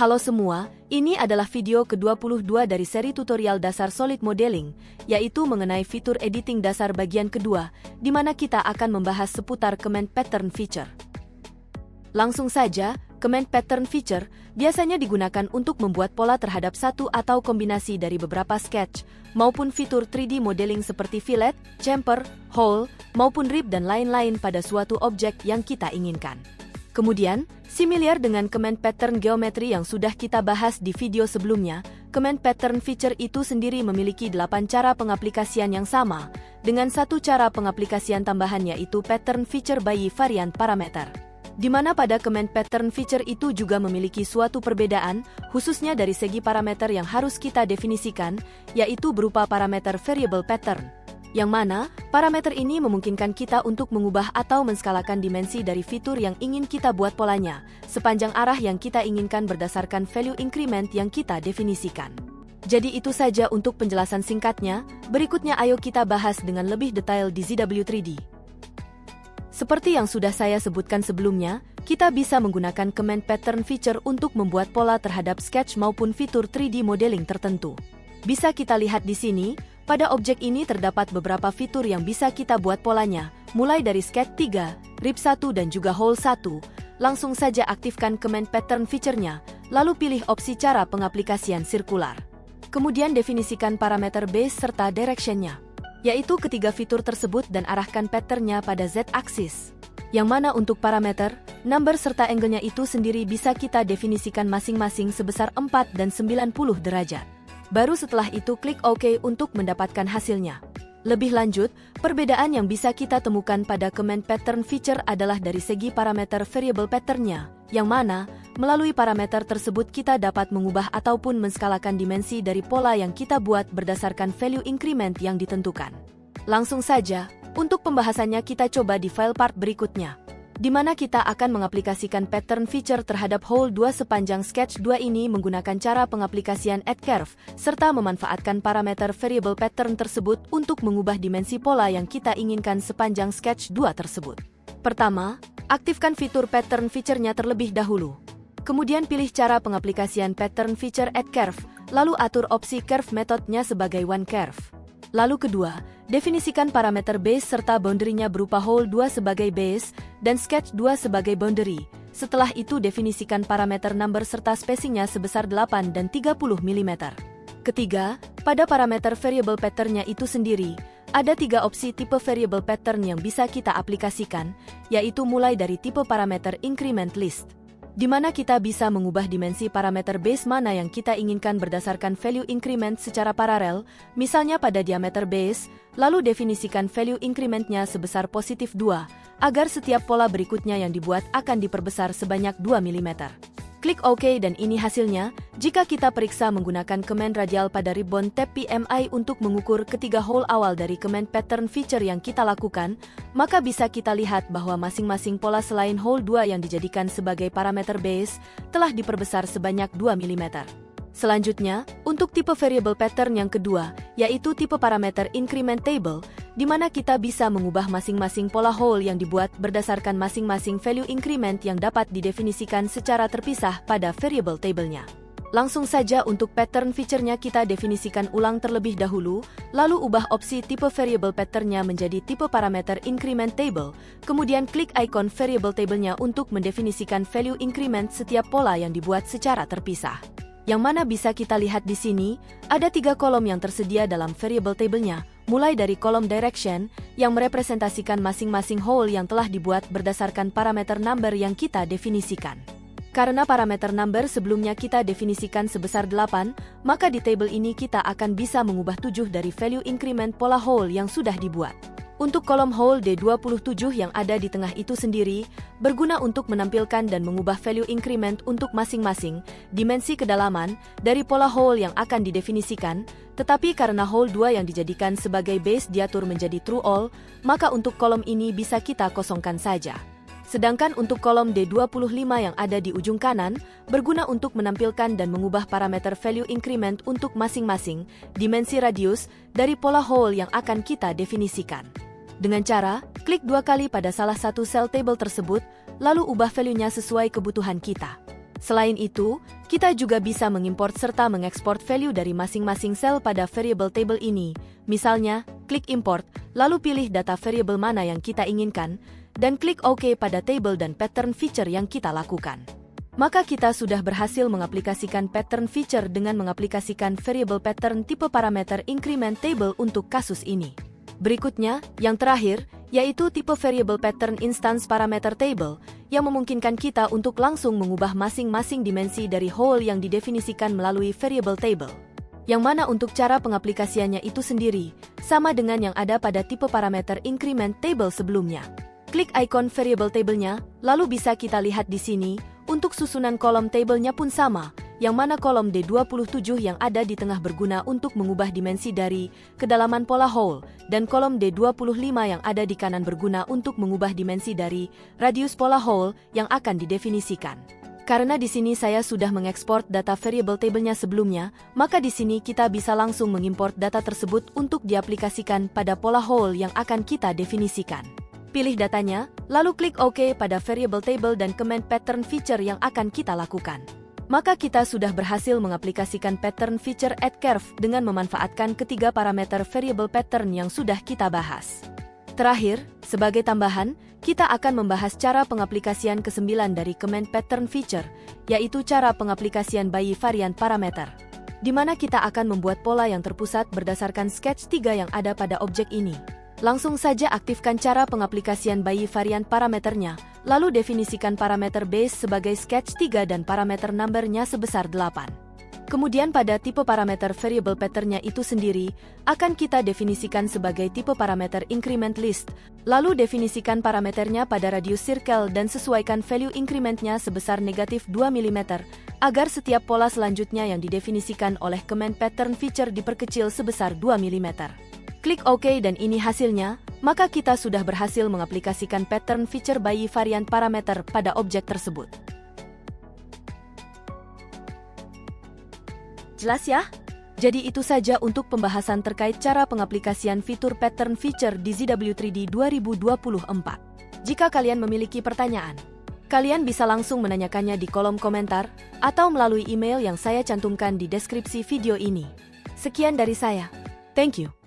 Halo semua, ini adalah video ke-22 dari seri tutorial dasar Solid Modeling, yaitu mengenai fitur editing dasar bagian kedua, di mana kita akan membahas seputar Command Pattern Feature. Langsung saja, Command Pattern Feature biasanya digunakan untuk membuat pola terhadap satu atau kombinasi dari beberapa sketch, maupun fitur 3D modeling seperti fillet, chamfer, hole, maupun rib dan lain-lain pada suatu objek yang kita inginkan. Kemudian, similar dengan Command Pattern Geometry yang sudah kita bahas di video sebelumnya, Command Pattern Feature itu sendiri memiliki 8 cara pengaplikasian yang sama, dengan satu cara pengaplikasian tambahan yaitu Pattern Feature by Variant Parameter. Di mana pada Command Pattern Feature itu juga memiliki suatu perbedaan, khususnya dari segi parameter yang harus kita definisikan, yaitu berupa parameter Variable Pattern. Yang mana, parameter ini memungkinkan kita untuk mengubah atau menskalakan dimensi dari fitur yang ingin kita buat polanya, sepanjang arah yang kita inginkan berdasarkan value increment yang kita definisikan. Jadi itu saja untuk penjelasan singkatnya, berikutnya ayo kita bahas dengan lebih detail di ZW3D. Seperti yang sudah saya sebutkan sebelumnya, kita bisa menggunakan Command Pattern Feature untuk membuat pola terhadap sketch maupun fitur 3D modeling tertentu. Bisa kita lihat di sini, pada objek ini terdapat beberapa fitur yang bisa kita buat polanya, mulai dari sketch 3, rib 1 dan juga hole 1. Langsung saja aktifkan Command Pattern Feature-nya, lalu pilih opsi cara pengaplikasian sirkular. Kemudian definisikan parameter base serta direction-nya, yaitu ketiga fitur tersebut dan arahkan pattern-nya pada Z-axis. Yang mana untuk parameter, number serta angle-nya itu sendiri bisa kita definisikan masing-masing sebesar 4 dan 90 derajat. Baru setelah itu klik OK untuk mendapatkan hasilnya. Lebih lanjut, perbedaan yang bisa kita temukan pada Command Pattern Feature adalah dari segi parameter variable pattern-nya, yang mana, melalui parameter tersebut kita dapat mengubah ataupun menskalakan dimensi dari pola yang kita buat berdasarkan value increment yang ditentukan. Langsung saja, untuk pembahasannya kita coba di file part berikutnya, di mana kita akan mengaplikasikan pattern feature terhadap hole 2 sepanjang sketch 2 ini menggunakan cara pengaplikasian add curve, serta memanfaatkan parameter variable pattern tersebut untuk mengubah dimensi pola yang kita inginkan sepanjang sketch 2 tersebut. Pertama, aktifkan fitur pattern feature-nya terlebih dahulu. Kemudian pilih cara pengaplikasian pattern feature add curve, lalu atur opsi curve method-nya sebagai one curve. Lalu kedua, definisikan parameter base serta boundary-nya berupa hole 2 sebagai base dan sketch 2 sebagai boundary. Setelah itu definisikan parameter number serta spacing-nya sebesar 8 dan 30 mm. Ketiga, pada parameter variable pattern-nya itu sendiri, ada 3 opsi tipe variable pattern yang bisa kita aplikasikan, yaitu mulai dari tipe parameter increment list, di mana kita bisa mengubah dimensi parameter base mana yang kita inginkan berdasarkan value increment secara paralel, misalnya pada diameter base, lalu definisikan value increment-nya sebesar positif 2, agar setiap pola berikutnya yang dibuat akan diperbesar sebanyak 2 mm. Klik OK dan ini hasilnya, jika kita periksa menggunakan command radial pada ribbon tab PMI untuk mengukur ketiga hole awal dari Command Pattern Feature yang kita lakukan, maka bisa kita lihat bahwa masing-masing pola selain hole 2 yang dijadikan sebagai parameter base, telah diperbesar sebanyak 2 mm. Selanjutnya, untuk tipe variable pattern yang kedua, yaitu tipe parameter incrementable, di mana kita bisa mengubah masing-masing pola hole yang dibuat berdasarkan masing-masing value increment yang dapat didefinisikan secara terpisah pada variable table-nya. Langsung saja untuk pattern feature-nya kita definisikan ulang terlebih dahulu, lalu ubah opsi tipe variable pattern-nya menjadi tipe parameter incrementable, kemudian klik icon variable table-nya untuk mendefinisikan value increment setiap pola yang dibuat secara terpisah. Yang mana bisa kita lihat di sini, ada 3 kolom yang tersedia dalam variable table-nya, mulai dari kolom direction, yang merepresentasikan masing-masing hole yang telah dibuat berdasarkan parameter number yang kita definisikan. Karena parameter number sebelumnya kita definisikan sebesar 8, maka di table ini kita akan bisa mengubah 7 dari value increment pola hole yang sudah dibuat. Untuk kolom hole D27 yang ada di tengah itu sendiri, berguna untuk menampilkan dan mengubah value increment untuk masing-masing dimensi kedalaman dari pola hole yang akan didefinisikan, tetapi karena hole 2 yang dijadikan sebagai base diatur menjadi true all, maka untuk kolom ini bisa kita kosongkan saja. Sedangkan untuk kolom D25 yang ada di ujung kanan, berguna untuk menampilkan dan mengubah parameter value increment untuk masing-masing dimensi radius dari pola hole yang akan kita definisikan. Dengan cara, klik 2 kali pada salah satu sel table tersebut, lalu ubah value-nya sesuai kebutuhan kita. Selain itu, kita juga bisa mengimport serta mengekspor value dari masing-masing sel pada variable table ini. Misalnya, klik import, lalu pilih data variable mana yang kita inginkan, dan klik OK pada table dan pattern feature yang kita lakukan. Maka kita sudah berhasil mengaplikasikan pattern feature dengan mengaplikasikan variable pattern tipe parameter increment table untuk kasus ini. Berikutnya, yang terakhir, yaitu tipe variable pattern instance parameter table, yang memungkinkan kita untuk langsung mengubah masing-masing dimensi dari whole yang didefinisikan melalui variable table. Yang mana untuk cara pengaplikasiannya itu sendiri, sama dengan yang ada pada tipe parameter increment table sebelumnya. Klik ikon variable table-nya, lalu bisa kita lihat di sini, untuk susunan kolom table-nya pun sama, yang mana kolom D27 yang ada di tengah berguna untuk mengubah dimensi dari kedalaman pola whole, dan kolom D25 yang ada di kanan berguna untuk mengubah dimensi dari radius pola whole yang akan didefinisikan. Karena di sini saya sudah mengekspor data variable table-nya sebelumnya, maka di sini kita bisa langsung mengimport data tersebut untuk diaplikasikan pada pola whole yang akan kita definisikan. Pilih datanya, lalu klik OK pada variable table dan comment pattern feature yang akan kita lakukan. Maka kita sudah berhasil mengaplikasikan pattern feature add curve dengan memanfaatkan ketiga parameter variable pattern yang sudah kita bahas. Terakhir, sebagai tambahan, kita akan membahas cara pengaplikasian ke-9 dari comment pattern feature, yaitu cara pengaplikasian by varian parameter, di mana kita akan membuat pola yang terpusat berdasarkan sketch 3 yang ada pada objek ini. Langsung saja aktifkan cara pengaplikasian by varian parameternya, lalu definisikan parameter base sebagai sketch 3 dan parameter number-nya sebesar 8. Kemudian pada tipe parameter variable pattern-nya itu sendiri, akan kita definisikan sebagai tipe parameter increment list, lalu definisikan parameternya pada radius circle dan sesuaikan value increment-nya sebesar negatif 2 mm, agar setiap pola selanjutnya yang didefinisikan oleh comment pattern feature diperkecil sebesar 2 mm. Klik OK dan ini hasilnya, maka kita sudah berhasil mengaplikasikan pattern feature by varian parameter pada objek tersebut. Jelas ya? Jadi itu saja untuk pembahasan terkait cara pengaplikasian fitur pattern feature di ZW3D 2024. Jika kalian memiliki pertanyaan, kalian bisa langsung menanyakannya di kolom komentar atau melalui email yang saya cantumkan di deskripsi video ini. Sekian dari saya. Thank you.